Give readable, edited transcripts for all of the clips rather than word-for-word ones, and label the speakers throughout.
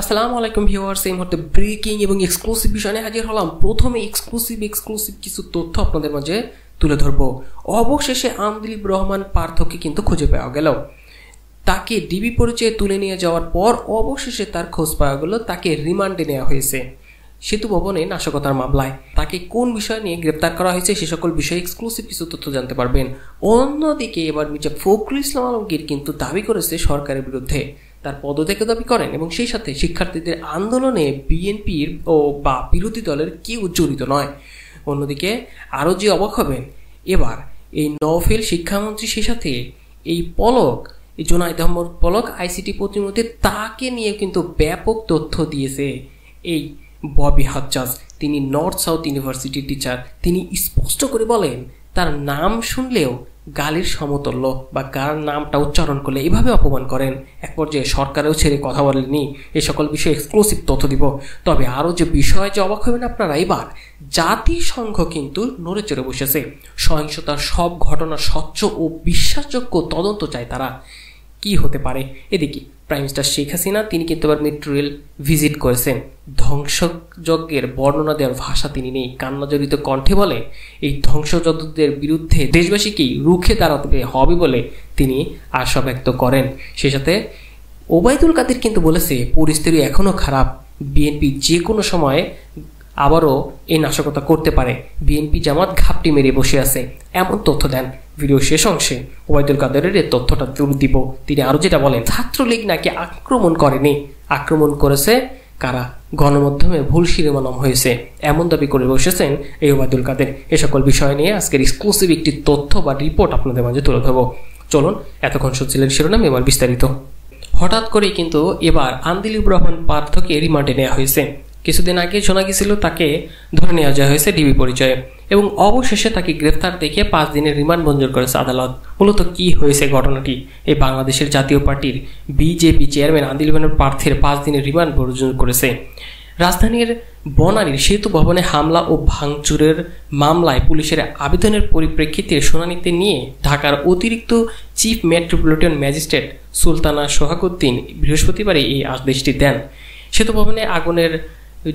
Speaker 1: আসসালামু আলাইকুম ভিউয়ার্স, এই মুহূর্তে ব্রেকিং এবং এক্সক্লুসিভ বিষয় নিয়ে হাজির হলাম। প্রথমে এক্সক্লুসিভ কিছু তথ্য আপনাদের মাঝে তুলে ধরবো। অবশেষে আমদিলিব রহমান পার্থকে কিন্তু খুঁজে পাওয়া গেল। তাকে ডিবি পরিচয়ে তুলে নিয়ে যাওয়ার পর অবশেষে তার খোঁজ পাওয়া গেল। তাকে রিমান্ডে নেওয়া হয়েছে সেতু ভবনে নাশকতার মামলায়। তাকে কোন বিষয় নিয়ে গ্রেপ্তার করা হয়েছে সে সকল বিষয়ে এক্সক্লুসিভ কিছু তথ্য জানতে পারবেন। অন্যদিকে এবার মির্জা ফখরুল ইসলাম আলমগীর কিন্তু দাবি করেছে সরকারের বিরুদ্ধে, তার পদত্যাগ দাবি করেন এবং সেই সাথে শিক্ষার্থীদের আন্দোলনে বিএনপির বা বিরোধী দলের কেউ জড়িত নয়। অন্যদিকে আরও যে অবাক হবেন, এবার এই নওফেল শিক্ষামন্ত্রী, সেই সাথে এই জোনায়েদ আহমদ পলক আইসিটি প্রতিমন্ত্রী, তাকে নিয়ে কিন্তু ব্যাপক তথ্য দিয়েছে এই ববি হাজ্জাজ। তিনি নর্থ সাউথ ইউনিভার্সিটির টিচার। তিনি স্পষ্ট করে বলেন তার নাম শুনলেও গালির সমতুল্য, বা কার নামটা উচ্চারণ করলে এভাবে অপমান করেন। এক পর্যায়ে সরকারেও ছেড়ে কথা বলেনি। এই সকল বিষয়ে এক্সক্লুসিভ তথ্য দিব। তবে আরও যে বিষয় যে অবাক হবেন আপনারা, এবার জাতিসংঘ কিন্তু নড়ে চড়ে বসেছে। সহিংসতার সব ঘটনা স্বচ্ছ ও বিশ্বাসযোগ্য তদন্ত চায় তারা। কি হতে পারে? এদিকে প্রাইম মিনিস্টার শেখ হাসিনা তিনি কিন্তু এবার মেট্রো রেল ভিজিট করেছেন। ধ্বংসযজ্ঞের বর্ণনা দেওয়ার ভাষা তিনি নেই। কান্নাজড়িত কণ্ঠে বলে এই ধ্বংসযজ্ঞদের বিরুদ্ধে দেশবাসীকেই রুখে দাঁড়াতে হবে বলে তিনি আশা ব্যক্ত করেন। সে সাথে ওবায়দুল কাদের কিন্তু বলেছে পরিস্থিতি এখনও খারাপ, বিএনপি যে কোনো সময় আবারও এই নাশকতা করতে পারে। বিএনপি জামাত ঘাপটি মেরে বসে আছে, এমন তথ্য দেন। ভিডিও শেষ অংশে ওবায়দুল কাদেরের এই তথ্যটা তুলে দিব। তিনি আরও যেটা বলেন, ছাত্রলীগ নাকি আক্রমণ করেনি, আক্রমণ করেছে কারা? গণমাধ্যমে ভুল শিরোনাম হয়েছে, এমন দাবি করে বসেছেন এই ওবায়দুল কাদের। এ সকল বিষয় নিয়ে আজকের এক্সক্লুসিভ একটি তথ্য বা রিপোর্ট আপনাদের মাঝে তুলে ধরব। চলুন, এতক্ষণ শুনছিলেন শিরোনাম, এবার বিস্তারিত। হঠাৎ করেই কিন্তু এবার আমদিলিব রহমান পার্থকে রিমান্ডে নেওয়া হয়েছে। কিছুদিন আগে শোনা গেছিল তাকে ধরে নেওয়া যাওয়া হয়েছে ডিবি পরিচয়ে, এবং অবশেষে তাকে গ্রেফতার দেখিয়ে 5 দিনের রিমান্ড মঞ্জুর করেছে আদালত। মূলত কি হয়েছে ঘটনাটি? এই বাংলাদেশের জাতীয় পার্টির বিজেপি চেয়ারম্যান আমদিলিব রহমান পার্থের 5 দিনের রিমান্ড মঞ্জুর করেছে। রাজধানীর বনানীর সেতু ভবনে হামলা ও ভাঙচুরের মামলায় পুলিশের আবেদনের পরিপ্রেক্ষিতে শুনানিতে নিয়ে ঢাকার অতিরিক্ত চিফ মেট্রোপলিটন ম্যাজিস্ট্রেট সুলতানা সোহাগউদ্দিন বৃহস্পতিবারই এই আদেশটি দেন। সেতু ভবনে আগুনের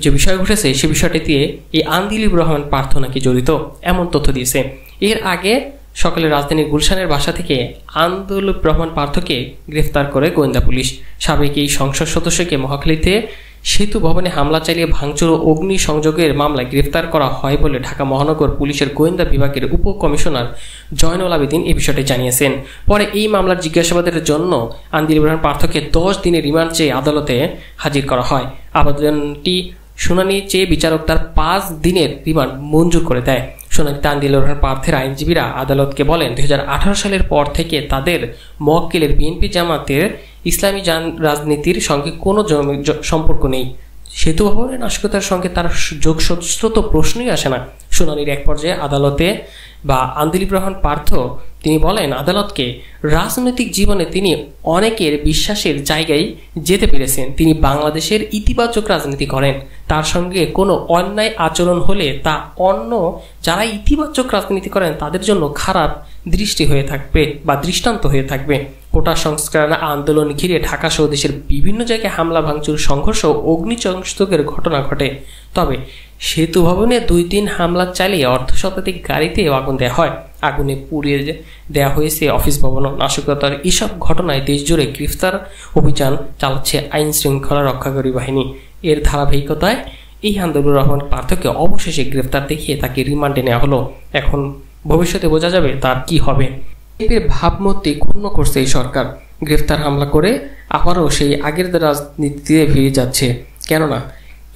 Speaker 1: যে বিষয় ঘটেছে সে বিষয়টিতে এই আমদিলিব রহমান পার্থ নাকি জড়িত, এমন তথ্য দিয়েছে। এর আগে সকালে রাজধানীর গুলশানের বাসা থেকে আমদিলিব রহমান পার্থকে গ্রেফতার করে গোয়েন্দা পুলিশ। সাবেক এই সংসদ সদস্যকে মহাখালীতে সেতু ভবনে হামলা চালিয়ে ভাঙচুর ও অগ্নি সংযোগের মামলায় গ্রেফতার করা হয় বলে ঢাকা মহানগর পুলিশের গোয়েন্দা বিভাগের উপকমিশনার জয়নুল আবেদিন এই বিষয়টি জানিয়েছেন। পরে এই মামলার জিজ্ঞাসাবাদের জন্য আমদিলিব রহমান পার্থকে 10 দিনের রিমান্ড চেয়ে আদালতে হাজির করা হয়। আবেদনটি শুনানি চেয়ে বিচারক তার 5 দিনের রিমান্ড মঞ্জুর করে দেয়। শুনানিতে আমদিলিব রহমান পার্থের আইনজীবীরা আদালতকে বলেন 2018 সালের পর থেকে তাদের মক্কেলের বিএনপি জামাতের ইসলামী রাজনীতির সঙ্গে কোনো সম্পর্ক নেই। সেতু ভবনের নাশকতার সঙ্গে তার যোগসূত্র তো প্রশ্নই আসে না। শুনানির এক পর্যায়ে আদালতে বা আমদিলিব রহমান পার্থ তিনি বলেন আদালতকে রাজনৈতিক জীবনে তিনি অনেকের বিশ্বাসের জায়গায় যেতে পেরেছেন। তিনি বাংলাদেশের ইতিবাচক রাজনীতি করেন। তার সঙ্গে কোনো অন্যায় আচরণ হলে তা অন্য যারা ইতিবাচক রাজনীতি করেন তাদের জন্য খারাপ দৃষ্টি হয়ে থাকবে বা দৃষ্টান্ত হয়ে থাকবে। কোটা সংস্কার আন্দোলন ঘিরে ঢাকা সহ দেশের বিভিন্ন জায়গায় হামলা ভাঙচুর, সংঘর্ষ ও অগ্নিসংযোগের ঘটনা ঘটে। তবে সেতু ভবনে 2 দিন হামলা চালিয়ে অর্ধশতাধিক গাড়িতে আগুন দেওয়া হয়। আগুনে পুড়িয়ে দেওয়া হয়েছে অফিস ভবন। নাশকতার এসব ঘটনায় দেশজুড়ে গ্রেফতার অভিযান চালাচ্ছে আইন শৃঙ্খলা রক্ষাকারী বাহিনী। এর ধারাবাহিকতায় এই আমদিলিব রহমান পার্থকে অবশেষে গ্রেফতার দেখিয়ে তাকে রিমান্ডে নেওয়া হলো। এখন ভবিষ্যতে বোঝা যাবে তার কি হবে। বিএনপির ভাবমূর্তি ক্ষুণ্ণ করছে এই সরকার। গ্রেফতার হামলা করে আবারও সেই আগের রাজনীতিতে ফিরে যাচ্ছে। কেননা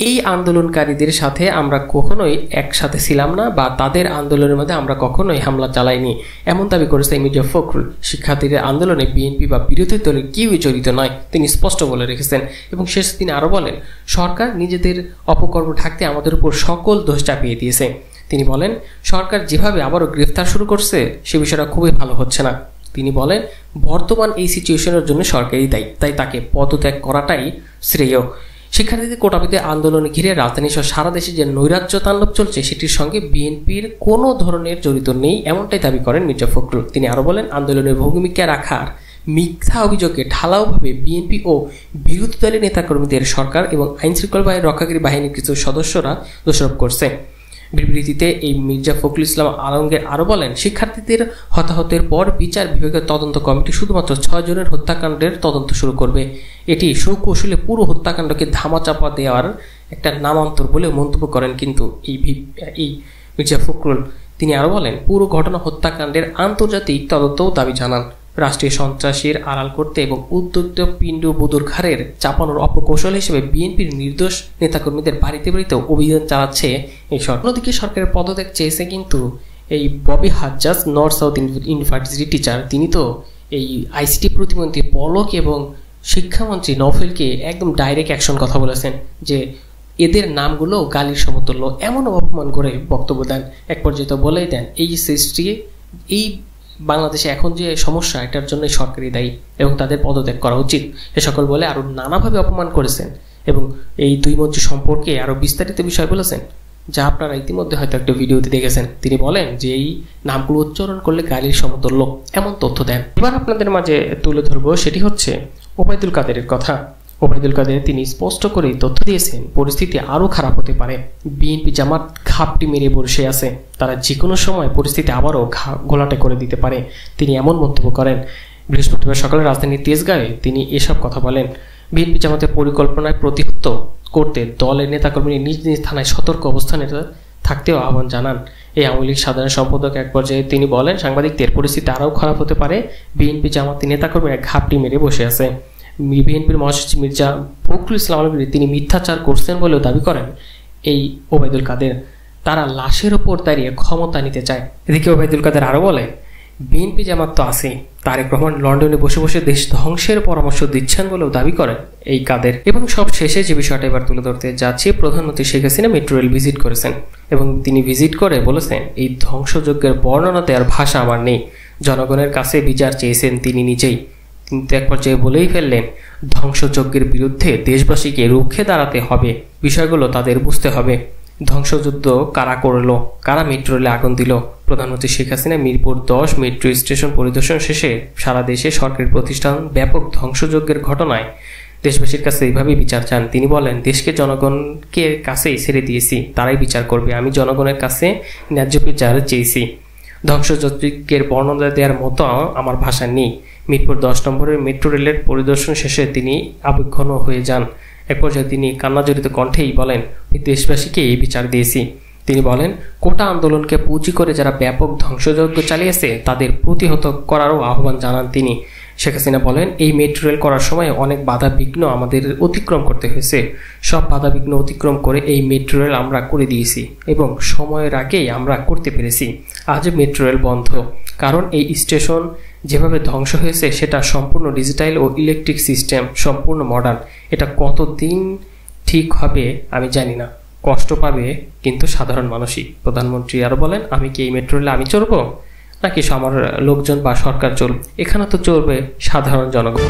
Speaker 1: এই আন্দোলনকারীদের সাথে আমরা কখনোই একসাথে ছিলাম না, বা তাদের আন্দোলনের মধ্যে আমরা কখনোই হামলা চালাইনি, এমন দাবি করেছে মির্জা ফখরুল। শিক্ষার্থীদের আন্দোলনে বিএনপি বা বিরোধী দলের কেউই জড়িত নয়, তিনি স্পষ্ট বলে রেখেছেন। এবং শেষে তিনি আরও বলেন সরকার নিজেদের অপকর্ম ঢাকতে আমাদের উপর সকল দোষ চাপিয়ে দিয়েছে। তিনি বলেন সরকার যেভাবে আবারও গ্রেফতার শুরু করছে সে বিষয়টা খুবই ভালো হচ্ছে না। তিনি বলেন বর্তমান এই সিচুয়েশনের জন্য সরকারই দায়ী, তাই তাকে পদত্যাগ করাটাই শ্রেয়। শিক্ষার্থীদের কোটাবিতে আন্দোলন ঘিরে রাজধানী সহ সারা দেশে যে নৈরাজ্য তাণ্ডব চলছে সেটির সঙ্গে বিএনপির কোনো ধরনের জড়িত নেই, এমনটাই দাবি করেন মির্জা ফখরুল। তিনি আরও বলেন আন্দোলনের ভূমিকা রাখার মিথ্যা অভিযোগে ঢালাওভাবে বিএনপি ও বিরোধী দলের নেতাকর্মীদের সরকার এবং আইনশৃঙ্খলা বাহিনীর রক্ষাকারী বাহিনীর কিছু সদস্যরা দোষারোপ করছে। বিবৃতিতে এই মির্জা ফখরুল ইসলাম আলমগীর আরও বলেন, শিক্ষার্থীদের হতাহতের পর বিচার বিভাগের তদন্ত কমিটি শুধুমাত্র 6 জনের হত্যাকাণ্ডের তদন্ত শুরু করবে। এটি সুকৌশলে পুরো হত্যাকাণ্ডকে ধামাচাপা দেওয়ার একটা নামান্তর বলে মন্তব্য করেন। কিন্তু এই মির্জা ফখরুল তিনি আরও বলেন, পুরো ঘটনা হত্যাকাণ্ডের আন্তর্জাতিক তদন্তও দাবি জানান। রাষ্ট্রীয় সন্ত্রাসীর আড়াল করতে এবং উদ্যোক্ত পিণ্ড বধূর ঘাড়ের চাপানোর অপকৌশল হিসেবে বিএনপির নির্দোষ নেতাকর্মীদের বাড়িতে বাড়িতে অভিযান চালাচ্ছে এই সরকার। অন্যদিকে সরকারের পদত্যাগ চেয়েছে কিন্তু এই Bobby Hajjaj, north south university teacher, তিনি তো এই আইসিটি প্রতিমন্ত্রী পলক এবং শিক্ষামন্ত্রী নফেলকে একদম ডাইরেক্ট অ্যাকশন কথা বলেছেন যে এদের নামগুলো গালির সমতুল্য, এমন অপমান করে বক্তব্য দেন। এক পর্যায়ে তো বলেই দেন এই সৃষ্টি, এই বাংলাদেশে এখন যে সমস্যা এটার জন্য সরকারি দায়ী এবং তাদের পদত্যাগ করা উচিত, এ সকল বলে আরও নানাভাবে অপমান করেছেন এবং এই দুই মন্ত্রী সম্পর্কে আরও বিস্তারিত বিষয় বলেছেন, যা আপনারা ইতিমধ্যে হয়তো একটা ভিডিওতে দেখেছেন। তিনি বলেন যে এই নামগুলো উচ্চারণ করলে গালির সমতুল্য, এমন তথ্য দেন। এবার আপনাদের মাঝে তুলে ধরবো, সেটি হচ্ছে ওবায়দুল কাদেরের কথা। ওবায়দুল কাদের তিনি স্পষ্ট করেই তথ্য দিয়েছেন পরিস্থিতি আরও খারাপ হতে পারে। বিএনপি জামাত ঘাপটি মেরে বসে আছে, তারা যে কোনো সময় পরিস্থিতি আবারও ঘোলাটে করে দিতে পারে। তিনি এমন মন্তব্য করেন। বৃহস্পতিবার সকালে রাজধানীর তেজগাঁয়ে তিনি এসব কথা বলেন। বিএনপি জামাতের পরিকল্পনায় প্রতিহত করতে দলের নেতাকর্মী নিজ নিজ থানায় সতর্ক অবস্থানে থাকতেও আহ্বান জানান। এই আওয়ামী লীগ সাধারণ সম্পাদক এক পর্যায়ে তিনি বলেন, সাংবাদিকদের পরিস্থিতি আরও খারাপ হতে পারে, বিএনপি জামাতের নেতাকর্মীরা ঘাপটি মেরে বসে আছে। বিএনপির মহাসচিব মির্জা ফখরুল ইসলাম আলমগীর তিনি মিথ্যাচার করছেন বলেও দাবি করেন এই ওবায়দুল কাদের। তারা লাশের ওপর দাঁড়িয়ে ক্ষমতা নিতে চায়। এদিকে ওবায়দুল কাদের আরও বলে, বিএনপি জামাত তো আছেই, তারেক রহমান লন্ডনে বসে বসে দেশ ধ্বংসের পরামর্শ দিচ্ছেন বলেও দাবি করেন এই কাদের। এবং সব শেষে যে বিষয়টা এবার তুলে ধরতে যাচ্ছে, প্রধানমন্ত্রী Sheikh Hasina metro rail visit করেছেন এবং তিনি ভিজিট করে বলেছেন, এই ধ্বংসযজ্ঞের বর্ণনা দেওয়ার ভাষা আমার নেই। জনগণের কাছে বিচার চেয়েছেন তিনি নিজেই, কিন্তু এক পর্যায়ে বলেই ফেললেন, ধ্বংসযজ্ঞের বিরুদ্ধে দেশবাসীকে রুখে দাঁড়াতে হবে, বিষয়গুলো তাদের বুঝতে হবে। ধ্বংসযুদ্ধ কারা করলো, কারা মেট্রো রেলে আগুন দিল? প্রধানমন্ত্রী শেখ হাসিনা মিরপুর 10 মেট্রো স্টেশন পরিদর্শন শেষে সারা দেশে সরকারি প্রতিষ্ঠান ব্যাপক ধ্বংসযজ্ঞের ঘটনায় দেশবাসীর কাছে এইভাবেই বিচার চান। তিনি বলেন, দেশকে জনগণকে কাছেই ছেড়ে দিয়েছি, তারাই বিচার করবে। আমি জনগণের কাছে ন্যায্য বিচার চেয়েছি। ধ্বংসযজ্ঞের বর্ণনা দেওয়ার মতো আমার ভাষা নেই। মিরপুর 10 নম্বরের মেট্রো রেলের পরিদর্শন শেষে তিনি আবেগঘন হয়ে যান। এক পর্যায়ে তিনি কান্নাজড়িত কণ্ঠেই বলেন, দেশবাসীকে এই বিচার দিয়েছি। তিনি বলেন, কোটা আন্দোলনকে পুঁজি করে যারা ব্যাপক ধ্বংসযজ্ঞ চালিয়েছে তাদের প্রতিহত করারও আহ্বান জানান তিনি। শেখ হাসিনা বলেন, এই মেট্রো রেল করার সময় অনেক বাধা বিঘ্ন আমাদের অতিক্রম করতে হয়েছে। সব বাধা বিঘ্ন অতিক্রম করে এই মেট্রো রেল আমরা করে দিয়েছি এবং সময়ের আগেই আমরা করতে পেরেছি। আজ মেট্রো রেল বন্ধ, কারণ এই স্টেশন যেভাবে ধ্বংস হয়েছে সেটা সম্পূর্ণ ডিজিটাল ও ইলেকট্রিক সিস্টেম, সম্পূর্ণ মডার্ন। এটা কতদিন ঠিক হবে আমি জানি না, কষ্ট পাবে কিন্তু সাধারণ মানুষই। প্রধানমন্ত্রী আরও বলেন, আমি কি এই মেট্রো রেলে আমি চড়বো নাকি আমার লোকজন বা সরকার চলবে? এখানে তো চলবে সাধারণ জনগণ।